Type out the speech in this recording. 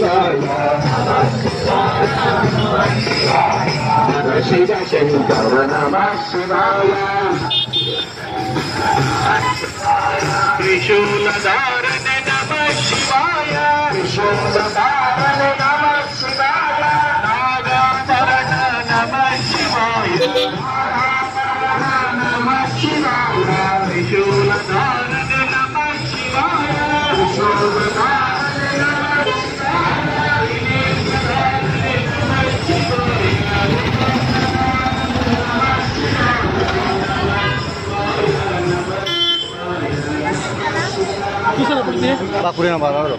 शिवाय शिव शंकर नमः शिवाय त्रिशूलधारण नमः शिवाय त्रिशूलधारण नमः शिवाय नागाभरण नमः शिवाय नमः शिवाय त्रिशूलधारण नमः शिवाय त्रिशूलधारण नमः Bakurin ang bala.